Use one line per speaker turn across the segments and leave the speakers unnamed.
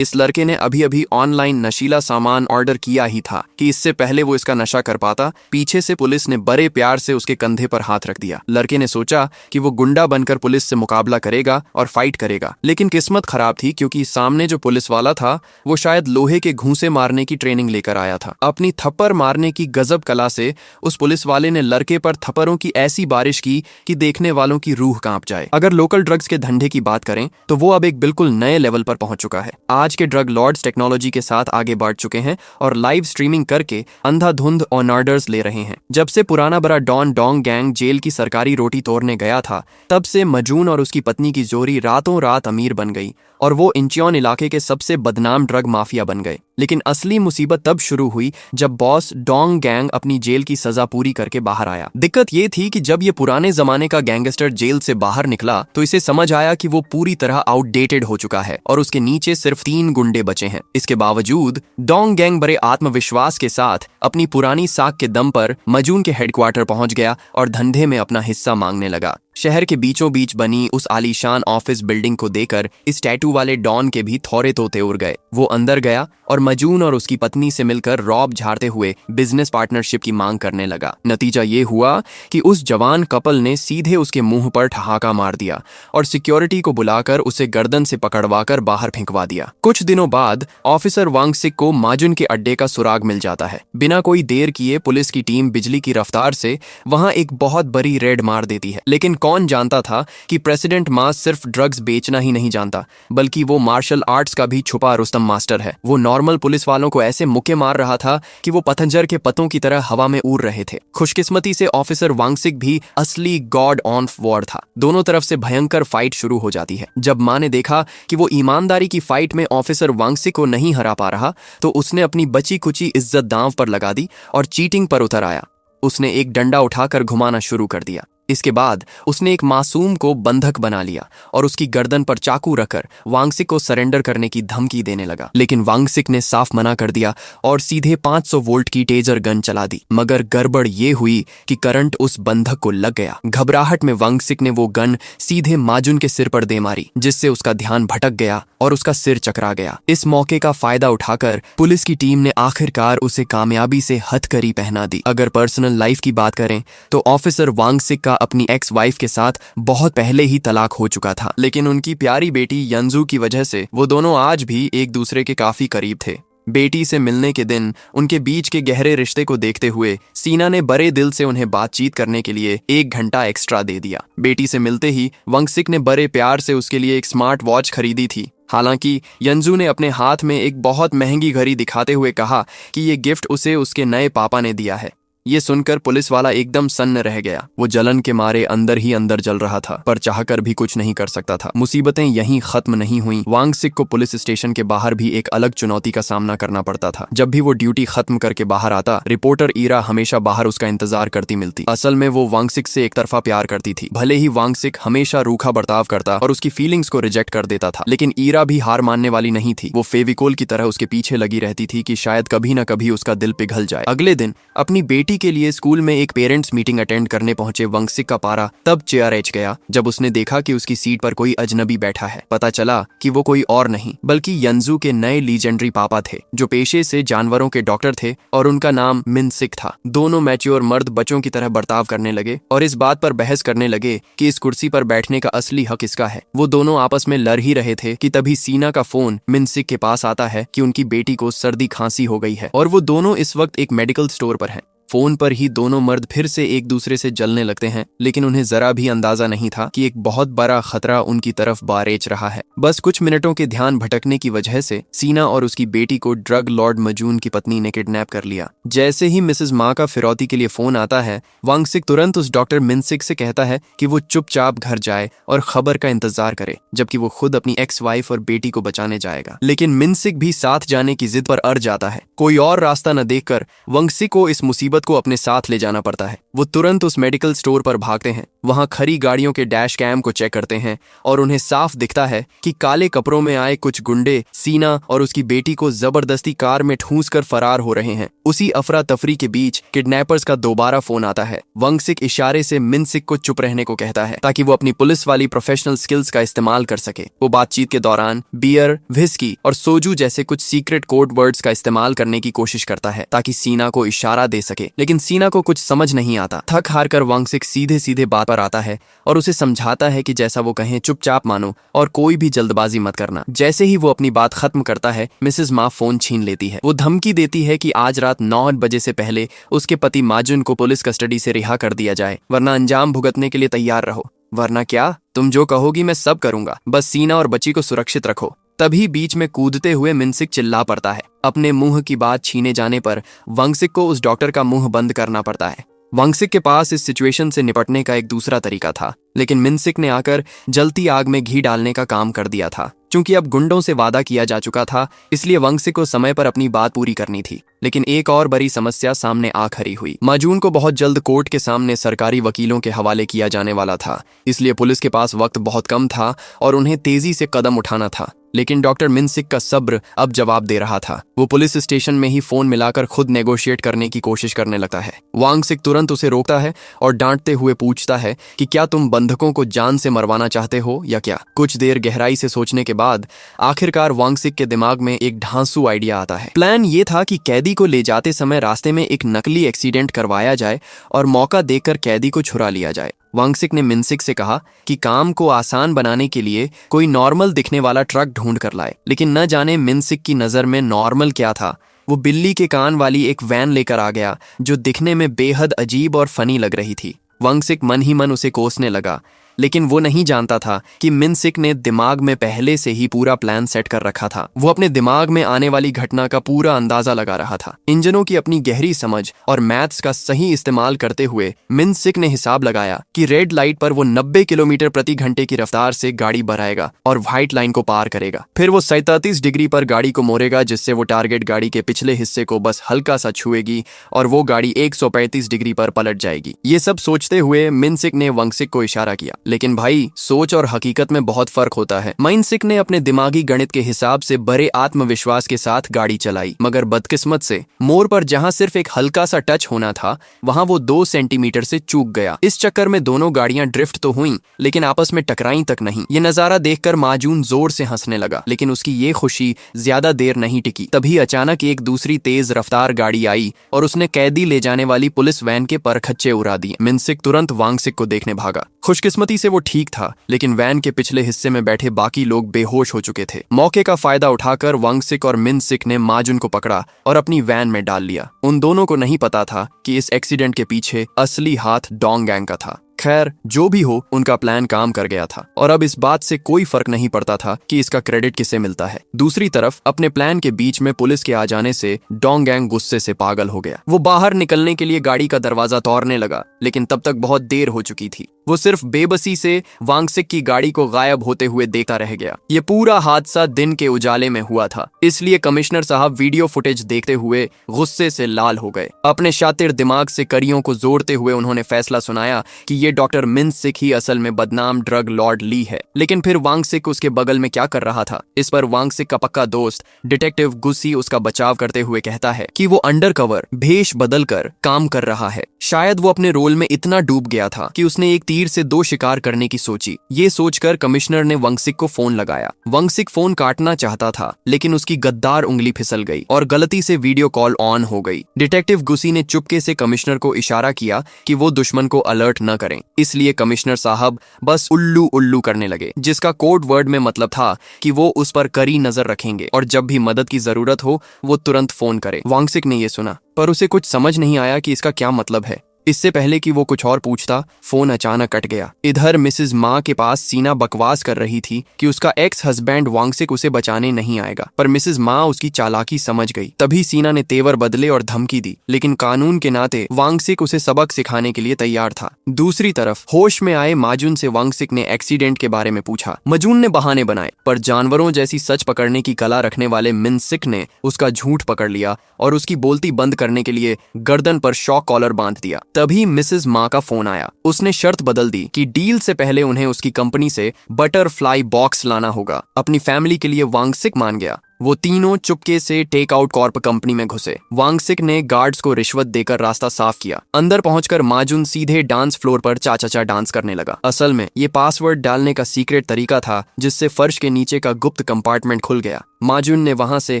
इस लड़के ने अभी अभी ऑनलाइन नशीला सामान ऑर्डर किया ही था कि इससे पहले वो इसका नशा कर पाता, पीछे से पुलिस ने बड़े प्यार से उसके कंधे पर हाथ रख दिया। लड़के ने सोचा कि वो गुंडा बनकर पुलिस से मुकाबला करेगा और फाइट करेगा, लेकिन किस्मत खराब थी क्योंकि सामने जो पुलिस वाला था वो शायद लोहे के घूंसे मारने की ट्रेनिंग लेकर आया था। अपनी थप्पड़ मारने की गजब कला से उस पुलिस वाले ने लड़के पर थप्पड़ों की ऐसी बारिश की कि देखने वालों की रूह कांप जाए। अगर लोकल ड्रग्स के धंधे की बात करें तो वो अब एक बिल्कुल नए लेवल पर पहुंच चुका है। आज के ड्रग लॉर्ड्स टेक्नोलॉजी के साथ आगे बढ़ चुके हैं और लाइव स्ट्रीमिंग करके अंधाधुंध ऑन ऑर्डर्स ले रहे हैं। जब से पुराना बड़ा डॉन डोंग गैंग जेल की सरकारी रोटी तोड़ने गया था, तब से मजून और उसकी पत्नी की जोड़ी रातों रात अमीर बन गई और वो इंचियोन इलाके के सबसे बदनाम ड्रग माफिया बन गए। लेकिन असली मुसीबत तब शुरू हुई जब बॉस डोंग गैंग अपनी जेल की सजा पूरी करके बाहर आया। दिक्कत ये थी कि जब ये पुराने जमाने का गैंगस्टर जेल से बाहर निकला तो इसे समझ आया कि वो पूरी तरह आउटडेटेड हो चुका है और उसके नीचे सिर्फ 3 गुंडे बचे हैं। इसके बावजूद डोंग गैंग बड़े आत्मविश्वास के साथ अपनी पुरानी साख के दम पर मजून के हेडक्वार्टर पहुंच गया और धंधे में अपना हिस्सा मांगने लगा। शहर के बीचों बीच बनी उस आलीशान ऑफिस बिल्डिंग को देखकर इस टैटू वाले डॉन के भी थौरे तोते उड़ गए। वो अंदर गया और मजून और उसकी पत्नी से मिलकर रॉब झाड़ते हुए बिजनेस पार्टनरशिप की मांग करने लगा। नतीजा ये हुआ कि उस जवान कपल ने सीधे उसके मुंह पर ठहाका मार दिया और सिक्योरिटी को बुलाकर उसे गर्दन से पकड़वाकर बाहर फेंकवा दिया। कुछ दिनों बाद ऑफिसर वांगसिक को माजुन के अड्डे का सुराग मिल जाता है। बिना कोई देर किए पुलिस की टीम बिजली की रफ्तार से वहां एक बहुत बड़ी रेड मार देती है। लेकिन कौन जानता था कि प्रेसिडेंट मास सिर्फ ड्रग्स बेचना ही नहीं जानता, बल्कि वो मार्शल आर्ट्स का भी छुपा रुस्तम मास्टर है। वो नॉर्मल पुलिस वालों को ऐसे मुक्के मार रहा था कि वो पतंजर के पतों की तरह हवा में उड़ रहे थे। खुशकिस्मती से ऑफिसर वांगसिक भी असली गॉड ऑन वॉर था। दोनों तरफ से भयंकर फाइट शुरू हो जाती है। जब माँ ने देखा कि वो ईमानदारी की फाइट में ऑफिसर वांगसिक को नहीं हरा पा रहा, तो उसने अपनी बची कुची इज्जत दांव पर लगा दी और चीटिंग पर उतर आया। उसने एक डंडा उठाकर घुमाना शुरू कर दिया। इसके बाद उसने एक मासूम को बंधक बना लिया और उसकी गर्दन पर चाकू रखकर वांगसिक को सरेंडर करने की धमकी देने लगा। लेकिन वांगसिक ने साफ मना कर दिया और सीधे 500 वोल्ट की टेजर गन चला दी। मगर गड़बड़ ये हुई कि करंट उस बंधक को लग गया। घबराहट में वांगसिक ने वो गन सीधे माजुन के सिर पर दे मारी, जिससे उसका ध्यान भटक गया और उसका सिर चकरा गया। इस मौके का फायदा उठाकर पुलिस की टीम ने आखिरकार उसे कामयाबी से हथकड़ी पहना दी। अगर पर्सनल लाइफ की बात करें तो ऑफिसर वांगसिक का अपनी एक्स वाइफ के साथ बहुत पहले ही तलाक हो चुका था, लेकिन उनकी प्यारी बेटी यंजू की वजह से वो दोनों आज भी एक दूसरे के काफी करीब थे। बेटी से मिलने के दिन उनके बीच के गहरे रिश्ते को देखते हुए सीना ने बड़े दिल से उन्हें बातचीत करने के लिए 1 घंटा एक्स्ट्रा दे दिया। बेटी से मिलते ही वांगसिक ने बड़े प्यार से उसके लिए एक स्मार्ट वॉच खरीदी थी। हालांकि यंजू ने अपने हाथ में एक बहुत महंगी घड़ी दिखाते हुए कहा कि ये गिफ्ट उसे उसके नए पापा ने दिया है। ये सुनकर पुलिस वाला एकदम सन्न रह गया। वो जलन के मारे अंदर ही अंदर जल रहा था, पर चाहकर भी कुछ नहीं कर सकता था। मुसीबतें यहीं खत्म नहीं हुई। वांगसिक को पुलिस स्टेशन के बाहर भी एक अलग चुनौती का सामना करना पड़ता था। जब भी वो ड्यूटी खत्म करके बाहर आता, रिपोर्टर ईरा हमेशा बाहर उसका इंतजार करती मिलती। असल में वो वांगसिक से एक तरफा प्यार करती थी। भले ही वांगसिक हमेशा रूखा बर्ताव करता और उसकी फीलिंग्स को रिजेक्ट कर देता था, लेकिन ईरा भी हार मानने वाली नहीं थी। वो फेविकोल की तरह उसके पीछे लगी रहती थी कि शायद कभी न कभी उसका दिल पिघल जाए। अगले दिन अपनी बेटी के लिए स्कूल में एक पेरेंट्स मीटिंग अटेंड करने पहुंचे वांगसिक का पारा तब चेयरएच गया जब उसने देखा कि उसकी सीट पर कोई अजनबी बैठा है। पता चला कि वो कोई और नहीं बल्कि यंजू के नए लीजेंडरी पापा थे, जो पेशे से जानवरों के डॉक्टर थे और उनका नाम मिनसिक था। दोनों मैच्योर मर्द बच्चों की तरह बर्ताव करने लगे और इस बात पर बहस करने लगे कि इस कुर्सी पर बैठने का असली हक इसका है। वो दोनों आपस में लड़ ही रहे थे कि तभी सीना का फोन मिनसिक के पास आता है कि उनकी बेटी को सर्दी खांसी हो गई है और वो दोनों इस वक्त एक मेडिकल स्टोर पर हैं। फोन पर ही दोनों मर्द फिर से एक दूसरे से जलने लगते हैं, लेकिन उन्हें जरा भी अंदाजा नहीं था कि एक बहुत बड़ा खतरा उनकी तरफ बारेच रहा है। बस कुछ मिनटों के ध्यान भटकने की वजह से सीना और उसकी बेटी को ड्रग लॉर्ड मजून की पत्नी ने किडनैप कर लिया। जैसे ही मिसेस माँ का फिरौती के लिए फोन आता है, वांगसिक तुरंत उस डॉक्टर मिनसिक से कहता है कि वो चुपचाप घर जाए और खबर का इंतजार करे, जबकि वो खुद अपनी एक्स वाइफ और बेटी को बचाने जाएगा। लेकिन मिनसिक भी साथ जाने की जिद पर अड़ जाता है। कोई और रास्ता न देखकर वांगसिक को इस मुसीबत को अपने साथ ले जाना पड़ता है। वो तुरंत उस मेडिकल स्टोर पर भागते हैं। वहां खड़ी गाड़ियों के डैश कैम को चेक करते हैं और उन्हें साफ दिखता है कि काले कपड़ों में आए कुछ गुंडे सीना और उसकी बेटी को जबरदस्ती कार में ठूंस कर फरार हो रहे हैं। उसी अफरा तफरी के बीच किडनैपर्स का दोबारा फोन आता है। वांगसिक इशारे से मिनसिक को चुप रहने को कहता है ताकि वो अपनी पुलिस वाली प्रोफेशनल स्किल्स का इस्तेमाल कर सके। वो बातचीत के दौरान बियर, व्हिस्की और सोजू जैसे कुछ सीक्रेट कोड वर्ड्स का इस्तेमाल करने की कोशिश करता है ताकि सीना को इशारा दे सके, लेकिन सीना को कुछ समझ नहीं आता। थक हार कर वांगसिक सीधे सीधे बात पर आता है और उसे समझाता है कि जैसा वो कहें चुपचाप मानो और कोई भी जल्दबाजी मत करना। जैसे ही वो अपनी बात खत्म करता है, मिसेस मा फोन छीन लेती है। वो धमकी देती है कि आज रात 9 बजे से पहले उसके पति माजुन को पुलिस कस्टडी से रिहा कर दिया जाए, वरना अंजाम भुगतने के लिए तैयार रहो। वरना क्या? तुम जो कहोगी मैं सब करूंगा, बस सीना और बच्ची को सुरक्षित रखो। तभी बीच में कूदते हुए मिनसिक चिल्ला पड़ता है। अपने मुंह की बात छीने जाने पर वांगसिक को उस डॉक्टर का मुंह बंद करना पड़ता है। वांगसिक के पास इस सिचुएशन से निपटने का एक दूसरा तरीका था, लेकिन मिनसिक ने आकर जलती आग में घी डालने का काम कर दिया था। चूंकि अब गुंडों से वादा किया जा चुका था, इसलिए वांगसिक को समय पर अपनी बात पूरी करनी थी। लेकिन एक और बड़ी समस्या सामने आ खड़ी हुई। माजून को बहुत जल्द कोर्ट के सामने सरकारी वकीलों के हवाले किया जाने वाला था, इसलिए पुलिस के पास वक्त बहुत कम था और उन्हें तेजी से कदम उठाना था। लेकिन डॉक्टर मिनसिक का सब्र अब जवाब दे रहा था। वो पुलिस स्टेशन में ही फोन मिलाकर खुद नेगोशिएट करने की कोशिश करने लगता है। वांगसिक तुरंत उसे रोकता है और डांटते हुए पूछता है कि क्या तुम बंधकों को जान से मरवाना चाहते हो या क्या? कुछ देर गहराई से सोचने के बाद आखिरकार वांगसिक के दिमाग में एक ढांसू आइडिया आता है। प्लान ये था कि कैदी को ले जाते समय रास्ते में एक नकली एक्सीडेंट करवाया जाए और मौका देखकर कैदी को छुड़ा लिया जाए। वांगसिक ने मिनसिक से कहा कि काम को आसान बनाने के लिए कोई नॉर्मल दिखने वाला ट्रक ढूंढ कर लाए, लेकिन न जाने मिनसिक की नज़र में नॉर्मल क्या था। वो बिल्ली के कान वाली एक वैन लेकर आ गया जो दिखने में बेहद अजीब और फनी लग रही थी। वांगसिक मन ही मन उसे कोसने लगा, लेकिन वो नहीं जानता था कि मिनसिक ने दिमाग में पहले से ही पूरा प्लान सेट कर रखा था। वो अपने दिमाग में आने वाली घटना का पूरा अंदाजा लगा रहा था। इंजनों की अपनी गहरी समझ और मैथ्स का सही इस्तेमाल करते हुए मिनसिक ने हिसाब लगाया कि रेड लाइट पर वो 90 किलोमीटर प्रति घंटे की रफ्तार से गाड़ी बढ़ाएगा और व्हाइट लाइन को पार करेगा। फिर वो 37 डिग्री पर गाड़ी को मोड़ेगा, जिससे वो टारगेट गाड़ी के पिछले हिस्से को बस हल्का सा छुएगी और वो गाड़ी 135 डिग्री पर पलट जाएगी। ये सब सोचते हुए मिनसिक ने वांगसिक को इशारा किया, लेकिन भाई सोच और हकीकत में बहुत फर्क होता है। मिनसिक ने अपने दिमागी गणित के हिसाब से बड़े आत्मविश्वास के साथ गाड़ी चलाई, मगर बदकिस्मत से मोड़ पर जहां सिर्फ एक हल्का सा टच होना था, वहां वो 2 सेंटीमीटर से चूक गया। इस चक्कर में दोनों गाड़ियां ड्रिफ्ट तो हुईं, लेकिन आपस में टकराई तक नहीं। ये नजारा देखकर माजून जोर से हंसने लगा, लेकिन उसकी ये खुशी ज्यादा देर नहीं टिकी। तभी अचानक एक दूसरी तेज रफ्तार गाड़ी आई और उसने कैदी ले जाने वाली पुलिस वैन के परखच्चे उड़ा दिए। मिनसिक तुरंत वांगसिक को देखने भागा। खुशकिस्मती से वो ठीक था, लेकिन वैन के पिछले हिस्से में बैठे बाकी लोग बेहोश हो चुके थे। मौके का फायदा उठाकर वांगसिक और मिनसिक ने माजुन को पकड़ा और अपनी वैन में डाल लिया। उन दोनों को नहीं पता था कि इस एक्सीडेंट के पीछे असली हाथ डोंग गैंग का था। खैर, जो भी हो, उनका प्लान काम कर गया था और अब इस बात से कोई फर्क नहीं पड़ता था कि इसका क्रेडिट किसे मिलता है। दूसरी तरफ अपने प्लान के बीच में पुलिस के आ जाने से डोंग गैंग गुस्से से पागल हो गया। वो बाहर निकलने के लिए गाड़ी का दरवाजा तोड़ने लगा, लेकिन तब तक बहुत देर हो चुकी थी। वो सिर्फ बेबसी से वांगसिक की गाड़ी को गायब होते हुए देखता रह गया। ये पूरा हादसा दिन के उजाले में हुआ था, इसलिए कमिश्नर साहब वीडियो फुटेज देखते हुए गुस्से से लाल हो गए। अपने शातिर दिमाग से कड़ियों को जोड़ते हुए उन्होंने फैसला सुनाया कि ये डॉक्टर मिनसिक ही असल में बदनाम ड्रग लॉर्ड ली है। लेकिन फिर वांगसिक उसके बगल में क्या कर रहा था? इस पर वांगसिक का पक्का दोस्त डिटेक्टिव गुसी उसका बचाव करते हुए कहता है कि वो अंडरकवर भेष बदल कर काम कर रहा है। शायद वो अपने रोल में इतना डूब गया था कि उसने एक तीर से 2 शिकार करने की सोची। ये सोचकर कमिश्नर ने वांगसिक को फोन लगाया। वांगसिक फोन काटना चाहता था, लेकिन उसकी गद्दार उंगली फिसल गई और गलती से वीडियो कॉल ऑन हो गई। डिटेक्टिव गुसी ने चुपके से कमिश्नर को इशारा किया कि वो दुश्मन को अलर्ट न करें, इसलिए कमिश्नर साहब बस उल्लू उल्लू करने लगे, जिसका कोड वर्ड में मतलब था कि वो उस पर कड़ी नजर रखेंगे और जब भी मदद की जरूरत हो वो तुरंत फोन करे। वांगसिक ने ये सुना, पर उसे कुछ समझ नहीं आया कि इसका क्या मतलब है। इससे पहले कि वो कुछ और पूछता, फोन अचानक कट गया। इधर मिसेस माँ के पास सीना बकवास कर रही थी कि उसका एक्स हस्बैंड वांगसिक उसे बचाने नहीं आएगा, पर मिसेस माँ उसकी चालाकी समझ गई। तभी सीना ने तेवर बदले और धमकी दी, लेकिन कानून के नाते वांगसिक उसे सबक सिखाने के लिए तैयार था। दूसरी तरफ होश में आए माजुन से वांगसिक ने एक्सीडेंट के बारे में पूछा। मजून ने बहाने बनाए, पर जानवरों जैसी सच पकड़ने की कला रखने वाले मिनसिक ने उसका झूठ पकड़ लिया और उसकी बोलती बंद करने के लिए गर्दन पर शॉक कॉलर बांध दिया। तभी मिसेस माँ का फोन आया। उसने शर्त बदल दी कि डील से पहले उन्हें उसकी कंपनी से बटरफ्लाई बॉक्स लाना होगा। अपनी फैमिली के लिए वांगसिक मान गया। वो तीनों चुपके से टेक आउट कॉर्प कंपनी में घुसे। वांगसिक ने गार्ड्स को रिश्वत देकर रास्ता साफ किया। अंदर पहुंचकर माजुन सीधे डांस फ्लोर पर चा चा डांस करने लगा। असल में ये पासवर्ड डालने का सीक्रेट तरीका था जिससे फर्श के नीचे का गुप्त कंपार्टमेंट खुल गया। माजुन ने वहां से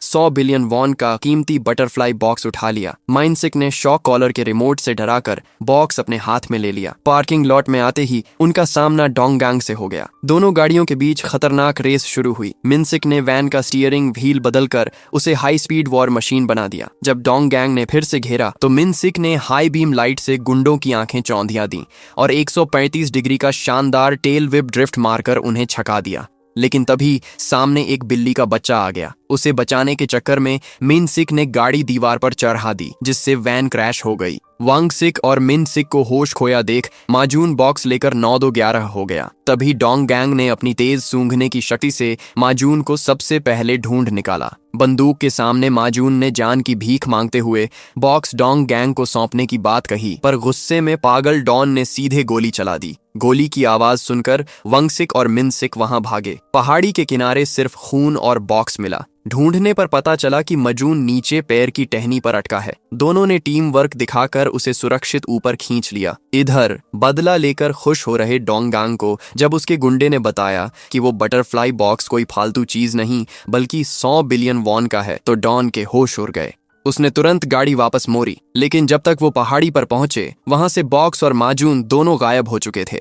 100 बिलियन वॉन का कीमती बटरफ्लाई बॉक्स उठा लिया। माइनसिक ने शॉक कॉलर के रिमोट से डराकर बॉक्स अपने हाथ में ले लिया। पार्किंग लॉट में आते ही उनका सामना डोंगगैंग से हो गया। दोनों गाड़ियों के बीच खतरनाक रेस शुरू हुई। मिनसिक ने वैन का स्टीयरिंग व्हील बदलकर उसे हाई स्पीड वॉर मशीन बना दिया। जब डोंगगैंग ने फिर से घेरा तो मिनसिक ने हाई बीम लाइट से गुंडों की आंखें चौंधिया दी और 135 डिग्री का शानदार टेल विप ड्रिफ्ट मारकर उन्हें छका दिया। लेकिन तभी सामने एक बिल्ली का बच्चा आ गया। उसे बचाने के चक्कर में मिनसिक ने गाड़ी दीवार पर चढ़ा दी जिससे वैन क्रैश हो गई। वांगसिक और मिनसिक को होश खोया देख माजून बॉक्स लेकर 9-2-11 हो गया। तभी डोंगगैंग ने अपनी तेज सूंघने की शक्ति से माजून को सबसे पहले ढूंढ निकाला। बंदूक के सामने माजून ने जान की भीख मांगते हुए बॉक्स डोंगगैंग को सौंपने की बात कही, पर गुस्से में पागल डॉन ने सीधे गोली चला दी। गोली की आवाज सुनकर वांगसिक और मिनसिक वहां भागे। पहाड़ी के किनारे सिर्फ खून और बॉक्स मिला। ढूंढने पर पता चला कि मजून नीचे पैर की टहनी पर अटका है। दोनों ने टीम वर्क दिखाकर उसे सुरक्षित ऊपर खींच लिया। इधर बदला लेकर खुश हो रहे डोंगगैंग को जब उसके गुंडे ने बताया कि वो बटरफ्लाई बॉक्स कोई फालतू चीज नहीं बल्कि 100 बिलियन वॉन का है तो डॉन के होश उड़ गए। उसने तुरंत गाड़ी वापस मोड़ी, लेकिन जब तक वो पहाड़ी पर पहुंचे वहां से बॉक्स और माजून दोनों गायब हो चुके थे।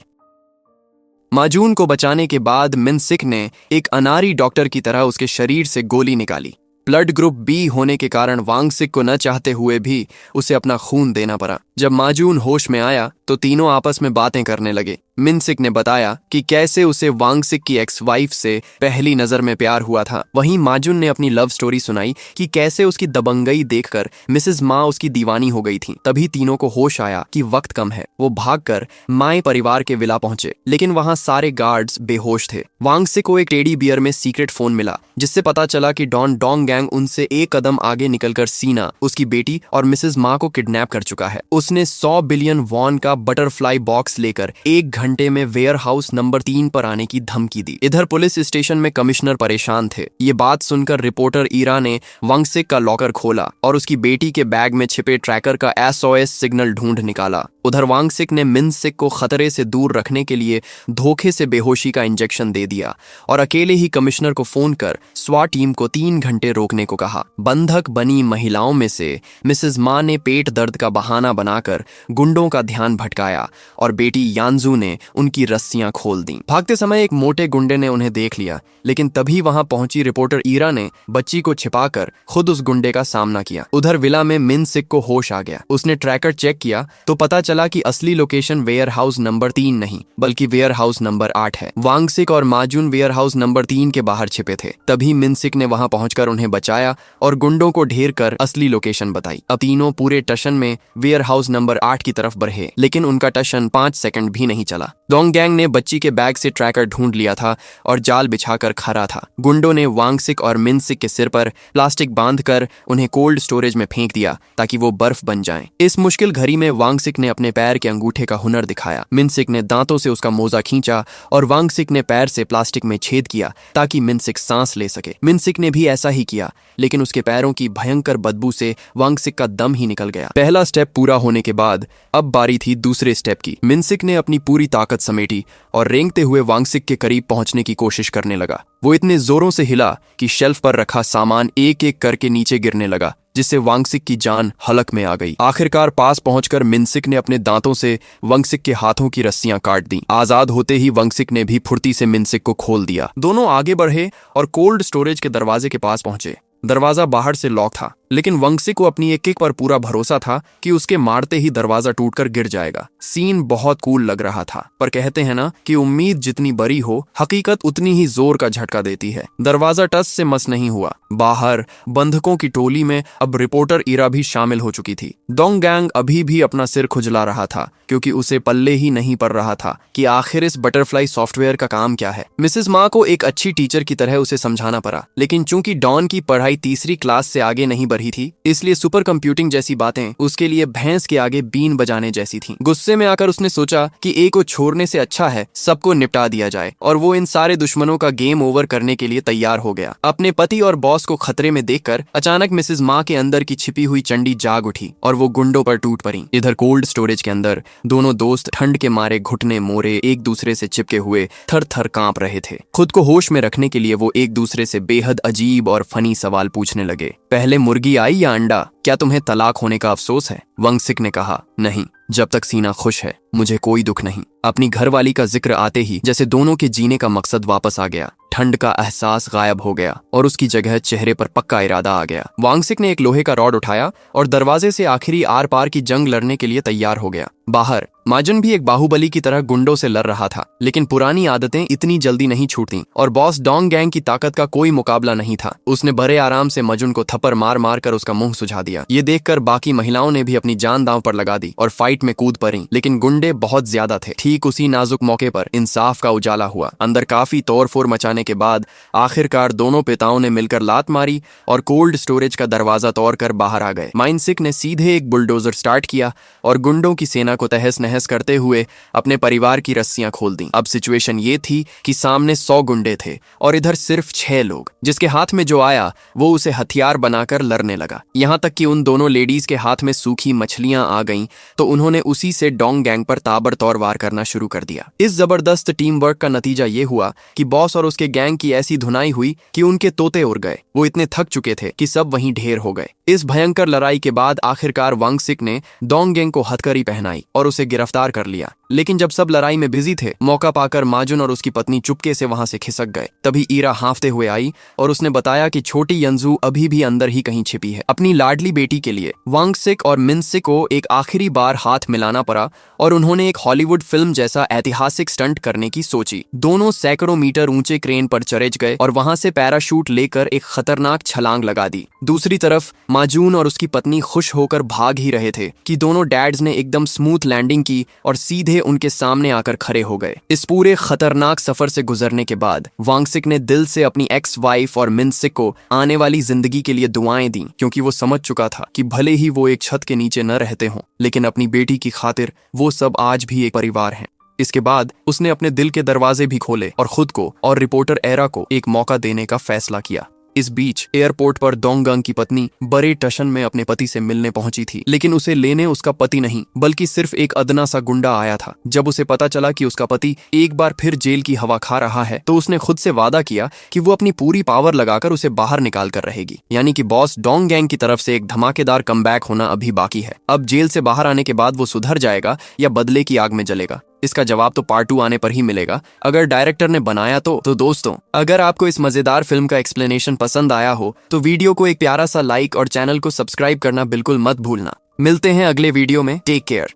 माजून को बचाने के बाद मिनसिक ने एक अनारी डॉक्टर की तरह उसके शरीर से गोली निकाली। ब्लड ग्रुप बी होने के कारण वांगसिक को न चाहते हुए भी उसे अपना खून देना पड़ा। जब माजून होश में आया तो तीनों आपस में बातें करने लगे। मिनसिक ने बताया कि कैसे उसे वांगसिक की एक्स वाइफ से पहली नजर में प्यार हुआ था। वहीं माजून ने अपनी लव स्टोरी सुनाई कि कैसे उसकी दबंगई देखकर मिसेस मा उसकी दीवानी हो गई थी। तभी तीनों को होश आया कि वक्त कम है। वो भागकर माए परिवार के विला पहुंचे, लेकिन वहां सारे गार्ड्स बेहोश थे। वांगसिक को एक टेडी बियर में सीक्रेट फोन मिला जिससे पता चला कि डॉन डोंगगैंग उनसे एक कदम आगे निकलकर सीना, उसकी बेटी और मिसेस मा को किडनैप कर चुका है। उसने 100 बिलियन वॉन का बटरफ्लाई बॉक्स लेकर 1 घंटे में वेयर हाउस नंबर 3 पर आने की धमकी दी। इधर पुलिस स्टेशन में कमिश्नर परेशान थे। ये बात सुनकर रिपोर्टर ईरा ने वांगसिक का लॉकर खोला और उसकी बेटी के बैग में छिपे ट्रैकर का SOS सिग्नल ढूंढ निकाला। उधर वांगसिक ने मिनसिक को खतरे से दूर रखने के लिए धोखे से बेहोशी का इंजेक्शन दे दिया और अकेले ही कमिश्नर को फोन कर स्वाट टीम को 3 घंटे रोकने को कहा। बंधक बनी महिलाओं में से मिसेस मा ने पेट दर्द का बहाना बनाकर गुंडों का ध्यान भटकाया और बेटी यांजू ने उनकी रस्सियां खोल दी। भागते समय एक मोटे गुंडे ने उन्हें देख लिया, लेकिन तभी वहां पहुंची रिपोर्टर ईरा ने बच्ची को छिपाकर खुद उस गुंडे का सामना किया। उधर विला में मिनसिक को होश आ गया। उसने ट्रैकर चेक किया तो पता चला कि असली लोकेशन वेयर हाउस नंबर 3 नहीं बल्कि वेयर हाउस नंबर 8 है। वांगसिक और माजून वेयर हाउस नंबर 3 के बाहर छिपे थे। तभी मिनसिक ने वहां पहुंचकर उन्हें बचाया और गुंडों को ढेर कर असली लोकेशन बताई। अब तीनों पूरे टशन में वेयर हाउस नंबर 8 की तरफ बढ़े, लेकिन उनका टशन 5 सेकंड भी नहीं चला। डोंगगैंग ने बच्ची के बैग से ट्रैकर ढूंढ लिया था और जाल बिछाकर खड़ा था। गुंडों ने वांगसिक और मिनसिक के सिर पर प्लास्टिक बांधकर उन्हें कोल्ड स्टोरेज में फेंक दिया ताकि वो बर्फ बन जाएं। इस मुश्किल घड़ी में वांगसिक ने अपने पैर के अंगूठे का हुनर दिखाया। मिनसिक ने दांतों से उसका मोजा खींचा और वांगसिक ने पैर से प्लास्टिक में छेद किया ताकि मिनसिक सांस ले सके। मिनसिक ने भी ऐसा ही किया, लेकिन उसके पैरों की भयंकर बदबू से वांगसिक का दम ही निकल गया। पहला स्टेप पूरा होने के बाद अब बारी थी दूसरे स्टेप की। मिनसिक ने अपनी पूरी ताकत समेटी और रेंगते हुए वांगसिक के करीब पहुंचने की कोशिश करने लगा। वो इतने जोरों से हिला कि शेल्फ पर रखा सामान एक एक करके नीचे गिरने लगा, जिससे वांगसिक की जान हलक में आ गई। आखिरकार पास पहुंचकर मिनसिक ने अपने दांतों से वांगसिक के हाथों की रस्सियां काट दी। आजाद होते ही वांगसिक ने भी फुर्ती से मिनसिक को खोल दिया। दोनों आगे बढ़े और कोल्ड स्टोरेज के दरवाजे के पास पहुंचे। दरवाजा बाहर से लॉक था, लेकिन वांगसिक को अपनी एक किक पर पूरा भरोसा था कि उसके मारते ही दरवाजा टूटकर गिर जाएगा। सीन बहुत कूल लग रहा था, पर कहते हैं ना कि उम्मीद जितनी बड़ी हो हकीकत उतनी ही जोर का झटका देती है। दरवाजा टस से मस नहीं हुआ। बाहर बंधकों की टोली में अब रिपोर्टर ईरा भी शामिल हो चुकी थी। डोंगगैंग अभी भी अपना सिर खुजला रहा था, क्योंकि उसे पल्ले ही नहीं पड़ रहा था कि आखिर इस बटरफ्लाई सॉफ्टवेयर का काम क्या है। मिसेस मा को एक अच्छी टीचर की तरह उसे समझाना पड़ा, लेकिन चूंकि डॉन की पढ़ाई तीसरी क्लास से आगे नहीं बढ़ी पर ही थी, इसलिए सुपर कंप्यूटिंग जैसी बातें उसके लिए भैंस के आगे बीन बजाने जैसी थीं। गुस्से में आकर उसने सोचा कि ए को छोड़ने से अच्छा है सबको निपटा दिया जाए, और वो इन सारे दुश्मनों का गेम ओवर करने के लिए तैयार हो गया। अपने पति और बॉस को खतरे में देखकर अचानक मिसेस माँ के अंदर की छिपी हुई चंडी जाग उठी और वो गुंडों पर टूट पड़ी। इधर कोल्ड स्टोरेज के अंदर दोनों दोस्त ठंड के मारे घुटने मोरे एक दूसरे से चिपके हुए थर थर कांप रहे थे। खुद को होश में रखने के लिए वो एक दूसरे से बेहद अजीब और फनी सवाल पूछने लगे। पहले मुर्गी आई या अंडा? क्या तुम्हें तलाक होने का अफसोस है? वंग सिक ने कहा, नहीं, जब तक सीना खुश है मुझे कोई दुख नहीं। अपनी घरवाली का जिक्र आते ही जैसे दोनों के जीने का मकसद वापस आ गया। ठंड का एहसास गायब हो गया और उसकी जगह चेहरे पर पक्का इरादा आ गया। वांगसिक ने एक लोहे का रॉड उठाया और दरवाजे से आखिरी आर पार की जंग लड़ने के लिए तैयार हो गया। बाहर माजुन भी एक बाहुबली की तरह गुंडों से लड़ रहा था, लेकिन पुरानी आदतें इतनी जल्दी नहीं छूटती और बॉस डोंग गैंग की ताकत का कोई मुकाबला नहीं था। उसने बड़े आराम से मजुन को थप्पड़ मार मार कर उसका मुंह सुझा दिया। ये देखकर बाकी महिलाओं ने भी अपनी जान दांव पर लगा दी और फाइट में कूद पड़ी, लेकिन गुंडे बहुत ज्यादा थे। ठीक उसी नाजुक मौके पर इंसाफ का उजाला हुआ। अंदर काफी तोड़फोड़ मचाने के बाद आखिरकार दोनों पिताओं ने मिलकर लात मारी और कोल्ड स्टोरेज का दरवाजा तोड़कर बाहर आ गए। माइनसिक ने सीधे एक बुलडोजर स्टार्ट किया और गुंडों की सेना को तहस नहस करते हुए अपने परिवार की रस्सियां खोल दी। अब सिचुएशन ये थी कि सामने 100 गुंडे थे और इधर सिर्फ 6 लोग। जिसके हाथ में जो आया वो उसे हथियार बनाकर लड़ने लगा। यहां तक कि उन दोनों लेडीज के हाथ में सूखी मछलियां आ गईं तो उन्होंने उसी से डोंग गैंग पर ताबड़तोड़ वार करना शुरू कर दिया। इस जबरदस्त टीम वर्क का नतीजा ये हुआ कि बॉस और उसके गैंग की ऐसी धुनाई हुई कि उनके तोते उड़ गए। वो इतने थक चुके थे कि सब वहीं ढेर हो गए। इस भयंकर लड़ाई के बाद आखिरकार वांगसिक ने डोंग गैंग को हथकड़ी पहनाई और उसे गिरफ्तार कर लिया। लेकिन जब सब लड़ाई में बिजी थे, मौका पाकर माजुन और उसकी पत्नी चुपके से वहां से खिसक गए। तभी ईरा हांफते हुए आई और उसने बताया कि छोटी यंजू अभी भी अंदर ही कहीं छिपी है। अपनी लाडली बेटी के लिए वांगसिक और मिनसिक को एक आखिरी बार हाथ मिलाना पड़ा और उन्होंने एक हॉलीवुड फिल्म जैसा ऐतिहासिक स्टंट करने की सोची। दोनों सैकड़ों मीटर ऊंचे क्रेन पर चढ़ गए और वहां से पैराशूट लेकर एक खतरनाक छलांग लगा दी। दूसरी तरफ माजून और उसकी पत्नी खुश होकर भाग ही रहे थे कि दोनों डैड्स ने एकदम स्मूथ लैंडिंग की और सीधे उनके सामने आकर खड़े हो गए। इस पूरे खतरनाक सफर से गुजरने के बाद वांगसिक ने दिल से अपनी एक्स वाइफ और मिनसिक को आने वाली जिंदगी के लिए दुआएं दी, क्योंकि वो समझ चुका था कि भले ही वो एक छत के नीचे न रहते हों, लेकिन अपनी बेटी की खातिर वो सब आज भी एक परिवार हैं। इसके बाद उसने अपने दिल के दरवाजे भी खोले और खुद को और रिपोर्टर एरा को एक मौका देने का फैसला किया। इस बीच एयरपोर्ट पर डोंगगंग की पत्नी बड़े टशन में अपने पति से मिलने पहुंची थी, लेकिन उसे लेने उसका पति नहीं बल्कि सिर्फ एक अदना सा गुंडा आया था। जब उसे पता चला कि उसका पति एक बार फिर जेल की हवा खा रहा है तो उसने खुद से वादा किया कि वो अपनी पूरी पावर लगाकर उसे बाहर निकाल कर रहेगी। यानी कि बॉस डोंग गैंग की तरफ से एक धमाकेदार कमबैक होना अभी बाकी है। अब जेल से बाहर आने के बाद वो सुधर जाएगा या बदले की आग में जलेगा, इसका जवाब तो पार्ट 2 आने पर ही मिलेगा, अगर डायरेक्टर ने बनाया तो दोस्तों, अगर आपको इस मजेदार फिल्म का एक्सप्लेनेशन पसंद आया हो तो वीडियो को एक प्यारा सा लाइक और चैनल को सब्सक्राइब करना बिल्कुल मत भूलना। मिलते हैं अगले वीडियो में। Take care.